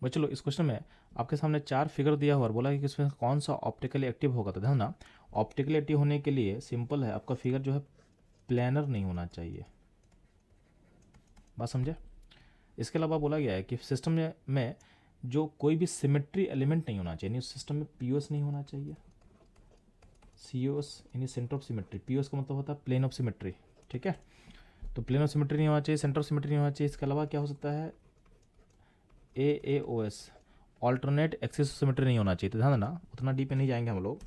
वो चलो इस क्वेश्चन में आपके सामने 4 फिगर दिया हुआ और बोला कि इसमें कौन सा ऑप्टिकली एक्टिव होगा। तो ध्यान ना, ऑप्टिकली एक्टिव होने के लिए सिंपल है, आपका फिगर जो है प्लेनर नहीं होना चाहिए। बात समझे? इसके अलावा बोला गया है कि सिस्टम में जो कोई भी सिमेट्री एलिमेंट नहीं होना चाहिए, यानी उस सिस्टम में पीओएस नहीं होना चाहिए। सीओएस यानी सेंटर ऑफ सिमेट्री, पीओएस का मतलब होता है प्लेन ऑफ सिमेट्री, ठीक है। तो प्लेन ऑफ सिमेट्री नहीं होना चाहिए, सेंटर ऑफ सिमेट्री नहीं होना चाहिए। इसके अलावा क्या हो सकता है, AAOS alternate axis of symmetry नहीं होना चाहिए। तो ध्यान देना, उतना डीप पे नहीं जाएंगे हम लोग,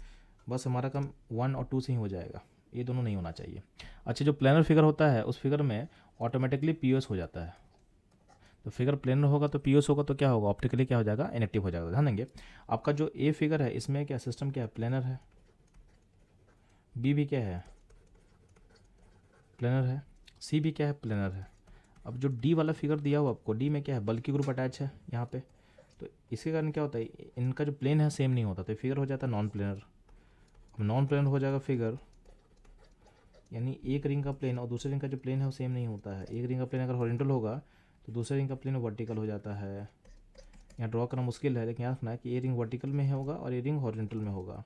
बस हमारा काम 1 और 2 से ही हो जाएगा, ये दोनों नहीं होना चाहिए। अच्छा, जो प्लेनर फिगर होता है उस फिगर में ऑटोमेटिकली पीओएस हो जाता है। तो फिगर प्लेनर होगा तो पीओएस होगा तो क्या होगा, ऑप्टिकली क्या हो जाएगा, इनएक्टिव हो जाएगा। ध्यान देंगे, आपका जो ए फिगर है इसमें क्या सिस्टम क्या है, प्लेनर है। बी भी क्या है, प्लेनर है। सी भी क्या है, प्लेनर है। अब जो डी वाला फिगर दिया हुआ आपको, डी में क्या है, बल्कि ग्रुप अटैच है यहाँ पे। तो इसके कारण क्या होता है, इनका जो प्लेन है सेम नहीं होता, तो फिगर हो जाता है नॉन प्लेनर। अब नॉन प्लेनर हो जाएगा फिगर, यानी एक रिंग का प्लेन और दूसरे रिंग का जो प्लेन है वो सेम नहीं होता है। एक रिंग का प्लेन अगर हॉरिजॉन्टल होगा तो दूसरे रिंग का प्लेन वर्टिकल हो जाता है। यहाँ ड्रॉ करना मुश्किल है, लेकिन याद रखना है कि ये रिंग वर्टिकल में होगा और ये रिंग हॉरिजॉन्टल में होगा।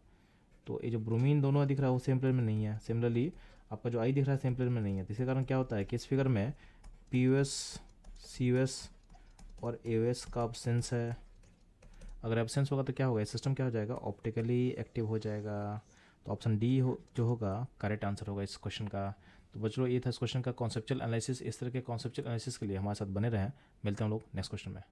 तो ये जो ब्रोमीन दोनों दिख रहा है वो सेम प्लेन में नहीं है। सिमिलरली आपका जो आई दिख रहा है सेम प्लेन में नहीं है। तो इसके कारण क्या होता है कि इस फिगर में पीओएस, सीओएस और एओएस का एब्सेंस है। अगर एब्सेंस होगा तो क्या होगा, सिस्टम क्या हो जाएगा, ऑप्टिकली एक्टिव हो जाएगा। तो ऑप्शन डी जो होगा करेक्ट आंसर होगा इस क्वेश्चन का। तो बच्चों ये था इस क्वेश्चन का कॉन्सेप्चुअल एनालिसिस। इस तरह के कॉन्सेप्चुअल एनालिसिस के लिए हमारे साथ बने रहें। मिलते हैं हम लोग नेक्स्ट क्वेश्चन में।